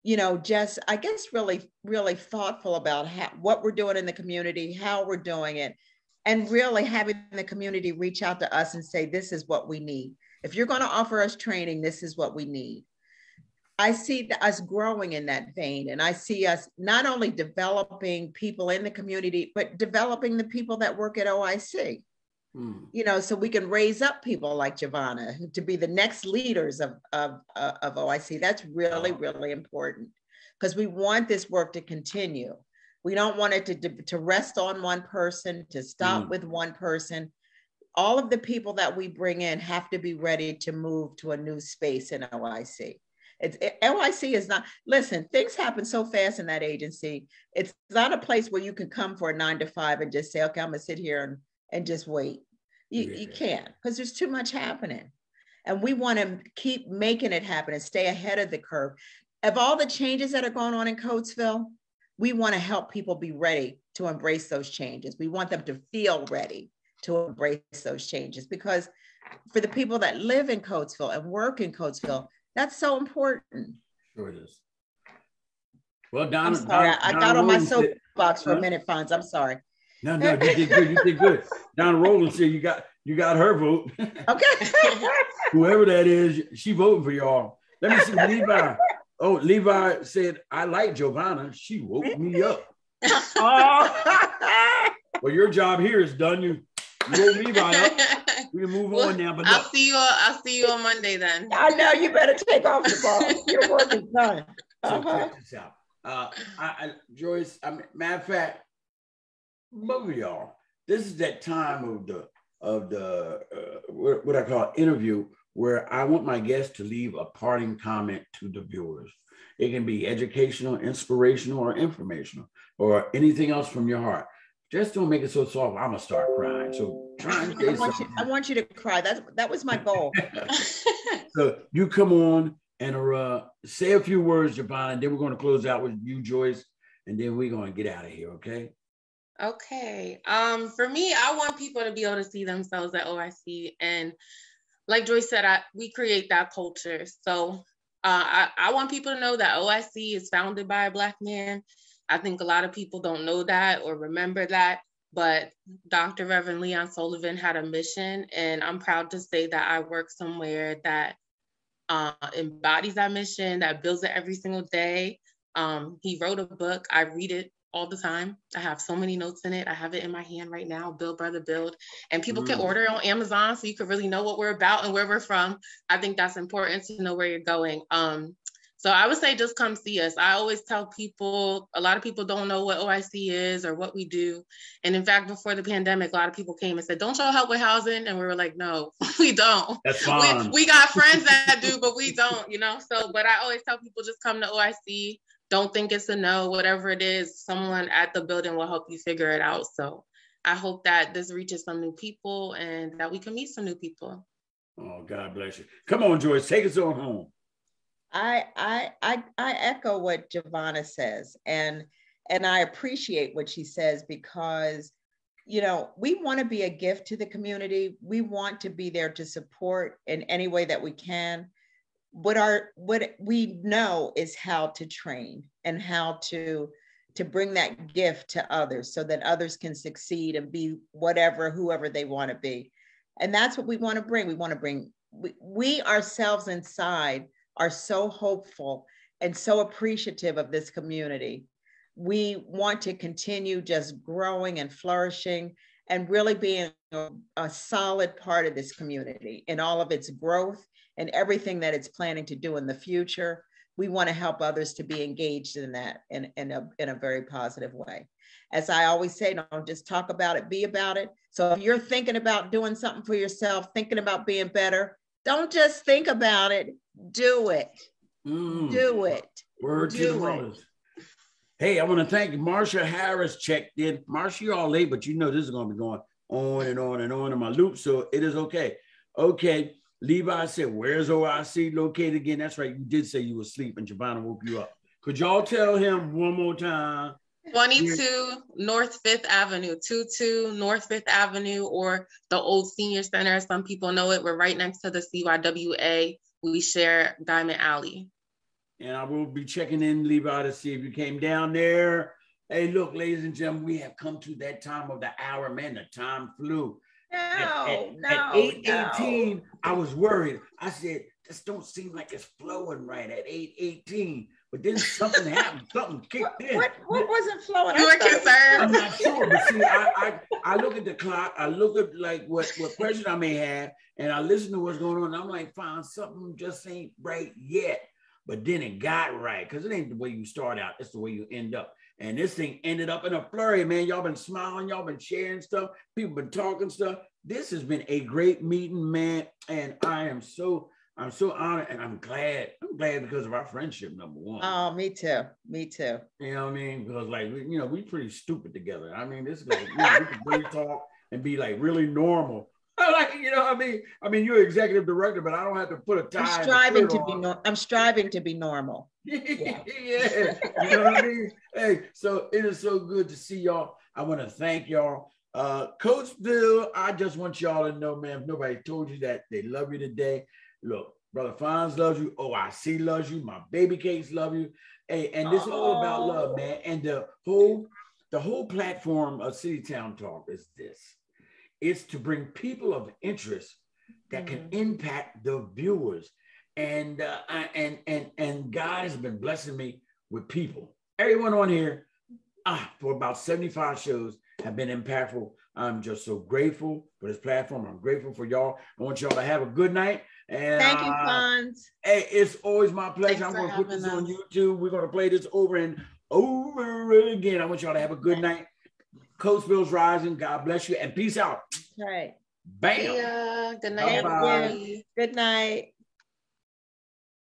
you know, just, I guess, really, really thoughtful about what we're doing in the community, how we're doing it, and really having the community reach out to us and say, this is what we need. If you're going to offer us training, this is what we need. I see us growing in that vein, and I see us not only developing people in the community, but developing the people that work at O.I.C. You know, so we can raise up people like Giovanna to be the next leaders of O.I.C. That's really, really important because we want this work to continue. We don't want it to rest on one person, to stop with one person. all of the people that we bring in have to be ready to move to a new space in OIC. OIC is not, listen, things happen so fast in that agency. It's not a place where you can come for a 9 to 5 and just say, okay, I'm gonna sit here and just wait. You can't, because there's too much happening. And we want to keep making it happen and stay ahead of the curve. Of all the changes that are going on in Coatesville, we want to help people be ready to embrace those changes. We want them to feel ready to embrace those changes, because for the people that live in Coatesville and work in Coatesville, that's so important. Sure it is. Well, Donna, I'm sorry, I got on my soapbox for a minute, Fonz. I'm sorry. No, you did good. You did good. Donna Rowland said you got her vote. Okay. Whoever that is, she voting for y'all. Let me see, Levi. Oh, Levi said, I like Giovanna. She woke me up. Well, your job here is done. You woke Levi up. We can move on now. But I'll see you on Monday then. I know, you better take off the ball. Your work is done. So check this out. Joyce, matter of fact, both of y'all, this is that time of the what I call interview, where I want my guests to leave a parting comment to the viewers. It can be educational, inspirational, or informational, or anything else from your heart. Just don't make it so soft. I'm gonna start crying. So try and say something. I want you to cry. That was my goal. So you come on and say a few words, Giovanna, and then we're going to close out with you, Joyce, and then we're going to get out of here. Okay. Okay. For me, I want people to be able to see themselves at O.I.C. And like Joyce said, we create that culture. So I want people to know that O.I.C. is founded by a Black man. I think a lot of people don't know that or remember that, but Dr. Reverend Leon Sullivan had a mission, and I'm proud to say that I work somewhere that embodies that mission, that builds it every single day. He wrote a book. I read it all the time. I have so many notes in it. I have it in my hand right now, Build Brother Build. And people can order it on Amazon so you can really know what we're about and where we're from. I think that's important to know where you're going. So I would say just come see us. I always tell people, a lot of people don't know what O.I.C. is or what we do. And in fact, before the pandemic, a lot of people came and said, don't y'all help with housing? And we were like, no, we don't. That's fine. We got friends that do, but we don't, So, but I always tell people, just come to O.I.C. Don't think it's a no, whatever it is, someone at the building will help you figure it out. So I hope that this reaches some new people and that we can meet some new people. Oh, God bless you. Come on, Joyce, take us on home. I echo what Giovanna says, and I appreciate what she says, because, we want to be a gift to the community. We want to be there to support in any way that we can. What we know is how to train and how to bring that gift to others so that others can succeed and be whoever they want to be. And that's what we want to bring. We want to bring, we ourselves inside are so hopeful and so appreciative of this community. We want to continue just growing and flourishing and really being a solid part of this community in all of its growth and everything that it's planning to do in the future. We want to help others to be engaged in that in a very positive way. As I always say, don't just talk about it, be about it. So if you're thinking about doing something for yourself, thinking about being better, don't just think about it, do it. Do it. Word to the mothers. Hey, I want to thank Marsha Harris checked in. Marsha, you're all late, but this is going to be going on and on and on in my loop, so it is okay. Okay, Levi said, where's O.I.C. located again? That's right, you did say you were asleep and Giovanna woke you up. Could y'all tell him one more time? 22 North 5th Avenue, 22 North 5th Avenue, or the old Senior Center, as some people know it. We're right next to the CYWA. We share Diamond Alley. And I will be checking in, Levi, to see if you came down there. Hey, look, ladies and gentlemen, we have come to that time of the hour. Man, the time flew. At 8:18, I was worried. I said, this don't seem like it's flowing right at 8:18. But then something happened. Something kicked in. What wasn't flowing? You were concerned. I'm not sure, but see, I look at the clock. I look at like what question I may have, and I listen to what's going on. And I'm like, fine, something just ain't right yet. But then it got right, because it ain't the way you start out. It's the way you end up. And this thing ended up in a flurry, man. Y'all been smiling. Y'all been sharing stuff. People been talking stuff. this has been a great meeting, man. And I'm so honored, and I'm glad because of our friendship, number one. Oh, me too. Me too. You know what I mean? Because like, we pretty stupid together. I mean, this is like, we can really talk and be like really normal. Like, you know what I mean? I mean, you're executive director, but I don't have to put a tie. I'm striving to be normal. Yeah. You know what I mean? Hey, so it is so good to see y'all. I want to thank y'all. Coach Bill, I just want y'all to know, man, if nobody told you that, they love you today. Look, Brother Fonz loves you. O.I.C loves you. My baby cakes love you. Hey, and this is all about love, man. And the whole platform of City Town Talk is this. It's to bring people of interest that can impact the viewers. And God has been blessing me with people. Everyone on here, for about 75 shows, have been impactful. I'm just so grateful for this platform. I'm grateful for y'all. I want y'all to have a good night. And thank you, Fonz. Hey, it's always my pleasure. I'm going to put this on YouTube. We're going to play this over and over again. I want y'all to have a good night. Coach Bill's rising. God bless you and peace out. Right. Bam. Yeah. Good night, everybody. Good night.